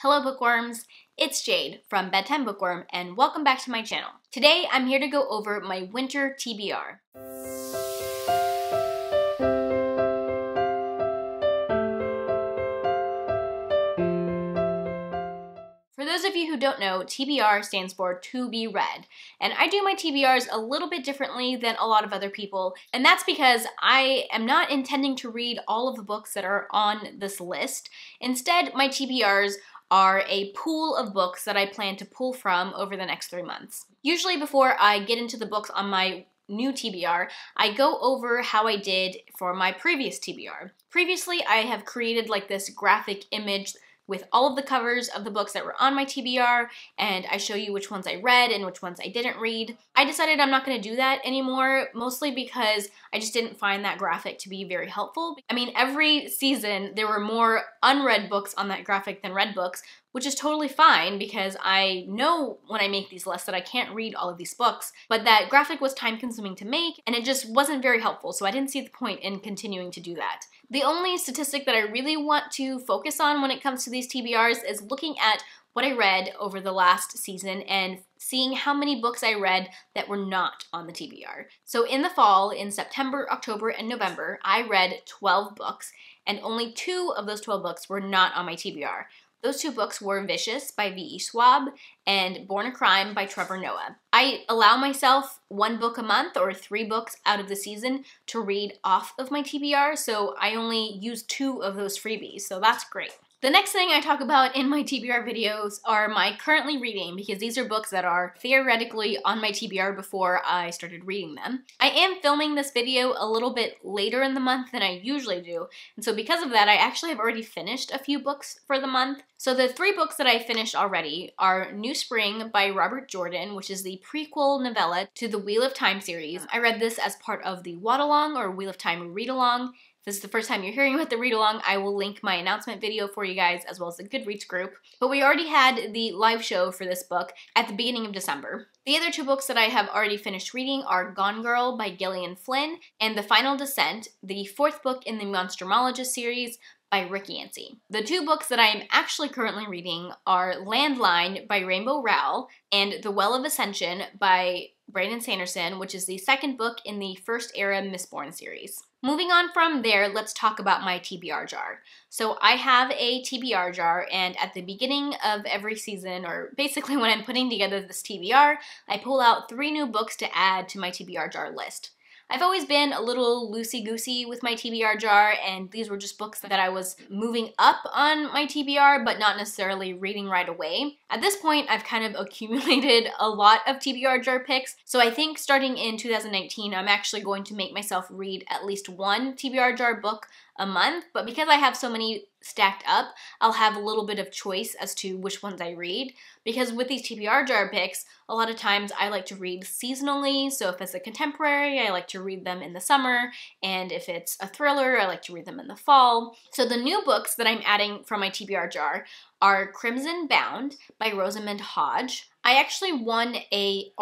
Hello bookworms, it's Jade from Bedtime Bookworm and welcome back to my channel. Today I'm here to go over my winter TBR. For those of you who don't know, TBR stands for To Be Read, and I do my TBRs a little bit differently than a lot of other people, and that's because I am not intending to read all of the books that are on this list. Instead, my TBRs are a pool of books that I plan to pull from over the next 3 months. Usually before I get into the books on my new TBR, I go over how I did for my previous TBR. Previously, I have created like this graphic image with all of the covers of the books that were on my TBR, and I show you which ones I read and which ones I didn't read. I decided I'm not going to do that anymore, mostly because I just didn't find that graphic to be very helpful. I mean, every season there were more unread books on that graphic than read books, which is totally fine because I know when I make these lists that I can't read all of these books, but that graphic was time consuming to make and it just wasn't very helpful, so I didn't see the point in continuing to do that. The only statistic that I really want to focus on when it comes to these TBRs is looking at what I read over the last season and seeing how many books I read that were not on the TBR. So in the fall, in September, October, and November, I read 12 books, and only 2 of those 12 books were not on my TBR. Those 2 books were Vicious by V.E. Schwab and Born a Crime by Trevor Noah. I allow myself 1 book a month or 3 books out of the season to read off of my TBR, so I only use 2 of those freebies, so that's great. The next thing I talk about in my TBR videos are my currently reading, because these are books that are theoretically on my TBR before I started reading them. I am filming this video a little bit later in the month than I usually do, and so because of that I actually have already finished a few books for the month. So the 3 books that I finished already are New Spring by Robert Jordan, which is the prequel novella to the Wheel of Time series. I read this as part of the Watch-Along or Wheel of Time read-along. If this is the first time you're hearing about the read-along, I will link my announcement video for you guys as well as the Goodreads group. But we already had the live show for this book at the beginning of December. The other 2 books that I have already finished reading are Gone Girl by Gillian Flynn and The Final Descent, the 4th book in the Monstrumologist series by Rick Yancey. The 2 books that I am actually currently reading are Landline by Rainbow Rowell and The Well of Ascension by Brandon Sanderson, which is the 2nd book in the First Era Mistborn series. Moving on from there, let's talk about my TBR jar. So I have a TBR jar, and at the beginning of every season, or basically when I'm putting together this TBR, I pull out 3 new books to add to my TBR jar list. I've always been a little loosey-goosey with my TBR jar, and these were just books that I was moving up on my TBR, but not necessarily reading right away. At this point, I've kind of accumulated a lot of TBR jar picks, so I think starting in 2019, I'm actually going to make myself read at least 1 TBR jar book a month, but because I have so many stacked up, I'll have a little bit of choice as to which ones I read, because with these TBR jar picks, a lot of times I like to read seasonally, so if it's a contemporary, I like to read them in the summer, and if it's a thriller, I like to read them in the fall. So the new books that I'm adding from my TBR jar are Crimson Bound by Rosamund Hodge. I actually won a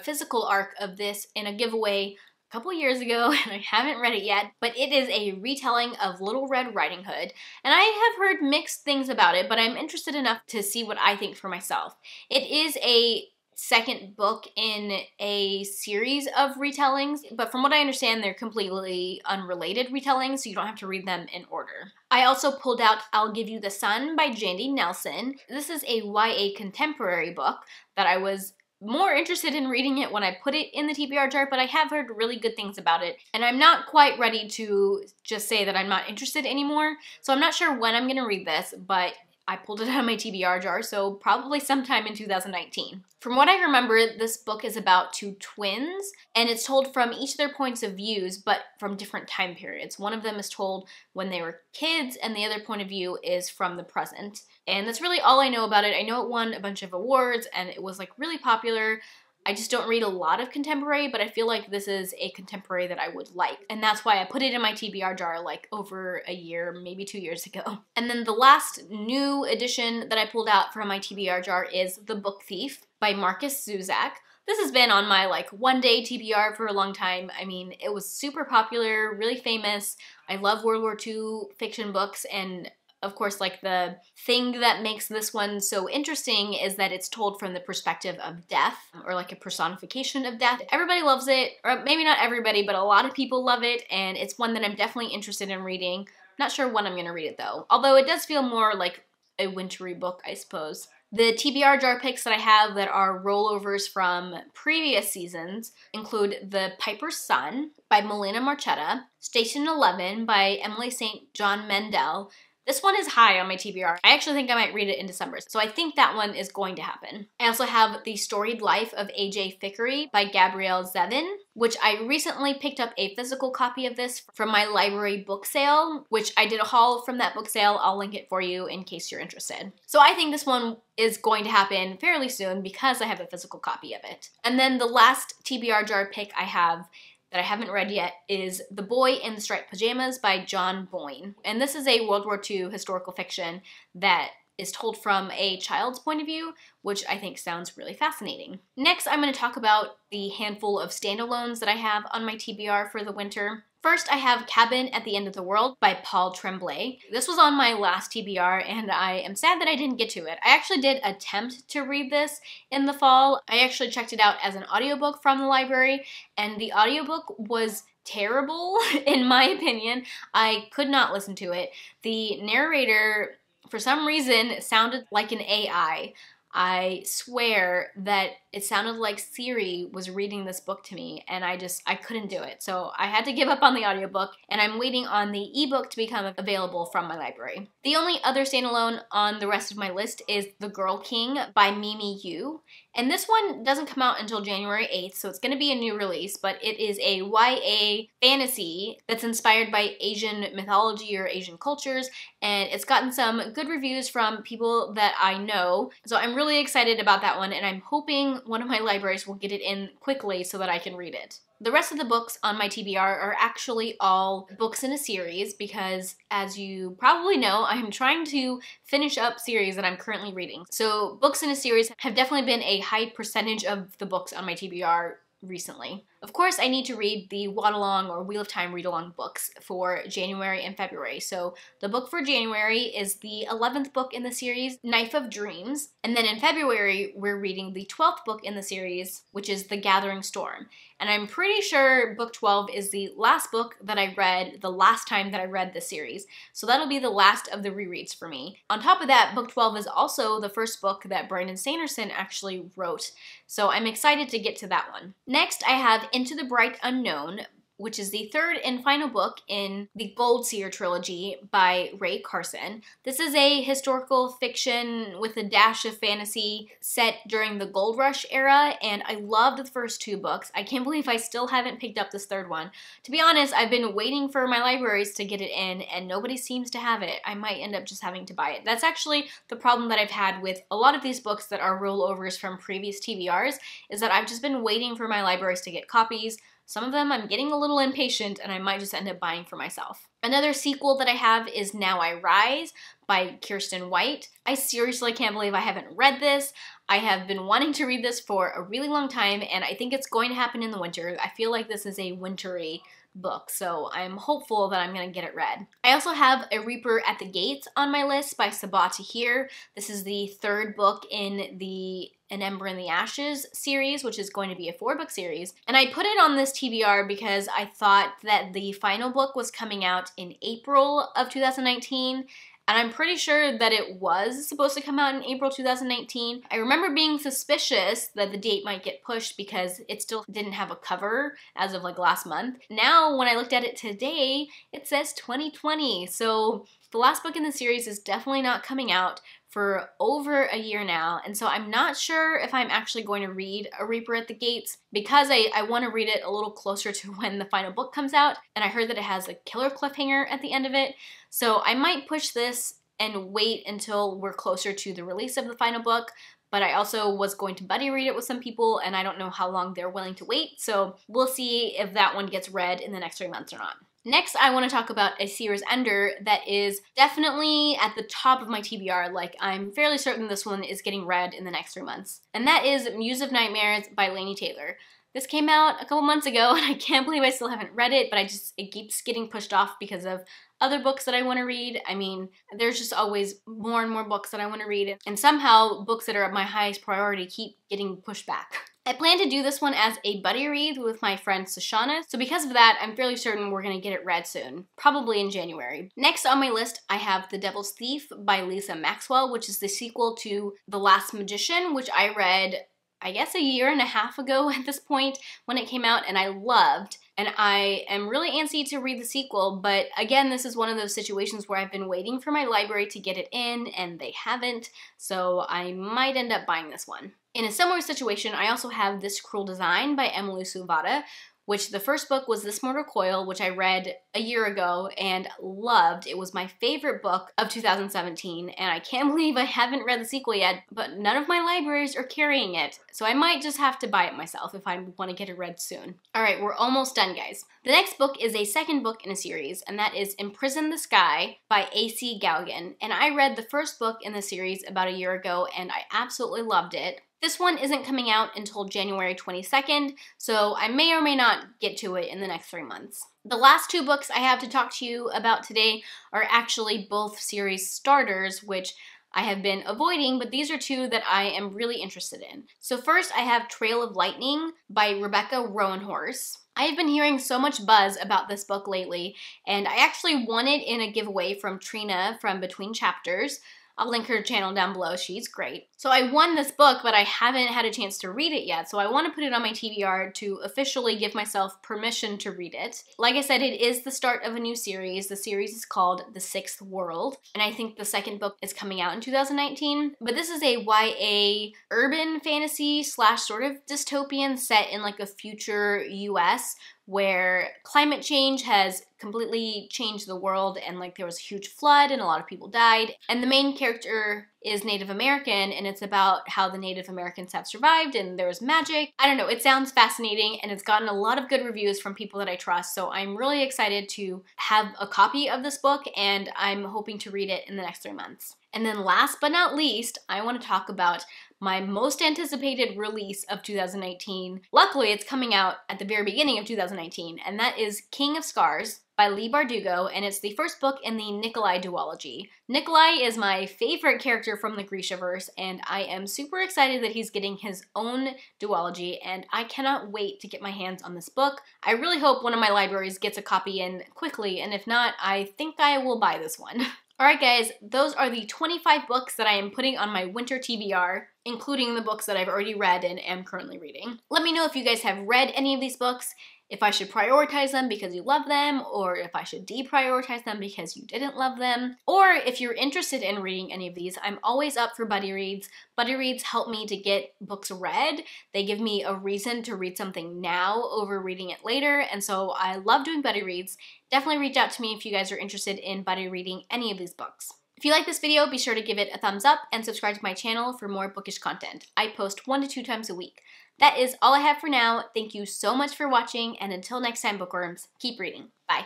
physical arc of this in a giveaway couple years ago, and I haven't read it yet, but it is a retelling of Little Red Riding Hood, and I have heard mixed things about it, but I'm interested enough to see what I think for myself. It is a 2nd book in a series of retellings, but from what I understand, they're completely unrelated retellings, so you don't have to read them in order. I also pulled out I'll Give You the Sun by Jandy Nelson. This is a YA contemporary book that I was more interested in reading it when I put it in the TBR jar, but I have heard really good things about it, and I'm not quite ready to just say that I'm not interested anymore, so I'm not sure when I'm going to read this, but I pulled it out of my TBR jar, so probably sometime in 2019. From what I remember, this book is about 2 twins, and it's told from each of their points of views, but from different time periods. One of them is told when they were kids, and the other point of view is from the present. And that's really all I know about it. I know it won a bunch of awards, and it was like really popular. I just don't read a lot of contemporary, but I feel like this is a contemporary that I would like. And that's why I put it in my TBR jar like over a year, maybe 2 years ago. And then the last new edition that I pulled out from my TBR jar is The Book Thief by Marcus Zuzak. This has been on my like one-day TBR for a long time. I mean, it was super popular, really famous. I love World War II fiction books, and Of course, like the thing that makes this one so interesting is that it's told from the perspective of death, or like a personification of death. Everybody loves it, or maybe not everybody, but a lot of people love it, and it's one that I'm definitely interested in reading. Not sure when I'm gonna read it though, although it does feel more like a wintry book, I suppose. The TBR Jar Picks that I have that are rollovers from previous seasons include The Piper's Son by Melina Marchetta, Station 11 by Emily St. John Mandel. This one is high on my TBR. I actually think I might read it in December, so I think that one is going to happen. I also have The Storied Life of A.J. Fickery by Gabrielle Zevin, which I recently picked up a physical copy of this from my library book sale, which I did a haul from that book sale. I'll link it for you in case you're interested. So I think this one is going to happen fairly soon because I have a physical copy of it. And then the last TBR Jar pick I have that I haven't read yet is The Boy in the Striped Pajamas by John Boyne. And this is a World War II historical fiction that is told from a child's point of view, which I think sounds really fascinating. Next, I'm going to talk about the handful of standalones that I have on my TBR for the winter. First, I have Cabin at the End of the World by Paul Tremblay. This was on my last TBR, and I am sad that I didn't get to it. I actually did attempt to read this in the fall. I actually checked it out as an audiobook from the library, and the audiobook was terrible, in my opinion. I could not listen to it. The narrator, for some reason, sounded like an AI. I swear that it sounded like Siri was reading this book to me, and I couldn't do it. So I had to give up on the audiobook, and I'm waiting on the ebook to become available from my library. The only other standalone on the rest of my list is The Girl King by Mimi Yu. And this one doesn't come out until January 8th, so it's going to be a new release, but it is a YA fantasy that's inspired by Asian mythology or Asian cultures, and it's gotten some good reviews from people that I know. So I'm really excited about that one, and I'm hoping one of my libraries will get it in quickly so that I can read it. The rest of the books on my TBR are actually all books in a series because, as you probably know, I'm trying to finish up series that I'm currently reading. So books in a series have definitely been a high percentage of the books on my TBR recently. Of course, I need to read the Watt-along or Wheel of Time read-along books for January and February. So the book for January is the 11th book in the series, Knife of Dreams. And then in February, we're reading the 12th book in the series, which is The Gathering Storm. And I'm pretty sure book 12 is the last book that I read the last time that I read the series. So that'll be the last of the rereads for me. On top of that, book 12 is also the first book that Brandon Sanderson actually wrote. So I'm excited to get to that one. Next, I have Into the Bright Unknown, which is the third and final book in the Gold Seer trilogy by Ray Carson. This is a historical fiction with a dash of fantasy set during the Gold Rush era, and I loved the first two books. I can't believe I still haven't picked up this third one. To be honest, I've been waiting for my libraries to get it in, and nobody seems to have it. I might end up just having to buy it. That's actually the problem that I've had with a lot of these books that are rollovers from previous TBRs, is that I've just been waiting for my libraries to get copies. Some of them I'm getting a little impatient, and I might just end up buying for myself. Another sequel that I have is Now I Rise by Kirsten White. I seriously can't believe I haven't read this. I have been wanting to read this for a really long time, and I think it's going to happen in the winter. I feel like this is a wintry book, so I'm hopeful that I'm going to get it read. I also have A Reaper at the Gates on my list by Sabaa Tahir. This is the third book in the An Ember in the Ashes series, which is going to be a 4-book series. And I put it on this TBR because I thought that the final book was coming out in April of 2019, and I'm pretty sure that it was supposed to come out in April 2019. I remember being suspicious that the date might get pushed because it still didn't have a cover as of like last month. Now, when I looked at it today, it says 2020. So the last book in the series is definitely not coming out for over a year now, and so I'm not sure if I'm actually going to read A Reaper at the Gates because I want to read it a little closer to when the final book comes out, and I heard that it has a killer cliffhanger at the end of it, so I might push this and wait until we're closer to the release of the final book, but I also was going to buddy read it with some people, and I don't know how long they're willing to wait, so we'll see if that one gets read in the next 3 months or not. Next, I want to talk about a series ender that is definitely at the top of my TBR. Like, I'm fairly certain this one is getting read in the next 3 months. And that is Muse of Nightmares by Laini Taylor. This came out a couple months ago and I can't believe I still haven't read it, but it keeps getting pushed off because of other books that I want to read. I mean, there's just always more and more books that I want to read, and somehow books that are my highest priority keep getting pushed back. I plan to do this one as a buddy read with my friend Sashana, so because of that, I'm fairly certain we're going to get it read soon, probably in January. Next on my list, I have The Devil's Thief by Lisa Maxwell, which is the sequel to The Last Magician, which I read, I guess, a year and a half ago at this point when it came out, and I loved. And I am really antsy to read the sequel, but again, this is one of those situations where I've been waiting for my library to get it in, and they haven't, so I might end up buying this one. In a similar situation, I also have This Cruel Design by Emily Suvada, which the first book was This Mortal Coil, which I read a year ago and loved. It was my favorite book of 2017, and I can't believe I haven't read the sequel yet, but none of my libraries are carrying it, so I might just have to buy it myself if I want to get it read soon. Alright, we're almost done, guys. The next book is a second book in a series, and that is Imprison the Sky by A.C. Galligan, and I read the first book in the series about a year ago, and I absolutely loved it. This one isn't coming out until January 22nd, so I may or may not get to it in the next 3 months. The last two books I have to talk to you about today are actually both series starters, which I have been avoiding, but these are two that I am really interested in. So first I have Trail of Lightning by Rebecca Roanhorse. I have been hearing so much buzz about this book lately, and I actually won it in a giveaway from Trina from Between Chapters. I'll link her channel down below. She's great. So I won this book, but I haven't had a chance to read it yet, so I want to put it on my TBR to officially give myself permission to read it. Like I said, it is the start of a new series. The series is called The Sixth World, and I think the second book is coming out in 2019. But this is a YA urban fantasy slash sort of dystopian set in like a future US where climate change has completely changed the world, and like there was a huge flood and a lot of people died, and the main character is Native American, and it's about how the Native Americans have survived and there's magic. I don't know, it sounds fascinating, and it's gotten a lot of good reviews from people that I trust, so I'm really excited to have a copy of this book, and I'm hoping to read it in the next 3 months. And then last but not least, I want to talk about my most anticipated release of 2019. Luckily, it's coming out at the very beginning of 2019, and that is King of Scars by Leigh Bardugo, and it's the first book in the Nikolai duology. Nikolai is my favorite character from the Grishaverse, and I am super excited that he's getting his own duology, and I cannot wait to get my hands on this book. I really hope one of my libraries gets a copy in quickly, and if not, I think I will buy this one. Alright guys, those are the 25 books that I am putting on my winter TBR, including the books that I've already read and am currently reading. Let me know if you guys have read any of these books, if I should prioritize them because you love them, or if I should deprioritize them because you didn't love them, or if you're interested in reading any of these. I'm always up for buddy reads. Buddy reads help me to get books read. They give me a reason to read something now over reading it later, and so I love doing buddy reads. Definitely reach out to me if you guys are interested in buddy reading any of these books. If you like this video, be sure to give it a thumbs up and subscribe to my channel for more bookish content. I post 1 to 2 times a week. That is all I have for now. Thank you so much for watching, and until next time, bookworms, keep reading. Bye.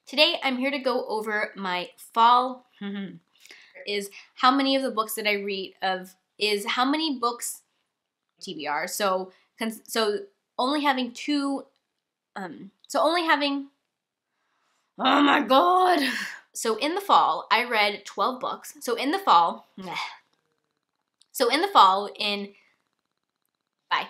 Today, I'm here to go over my fall, is how many of the books that I read is how many books TBR. So only having two, oh my god. So in the fall, I read 12 books. Bye.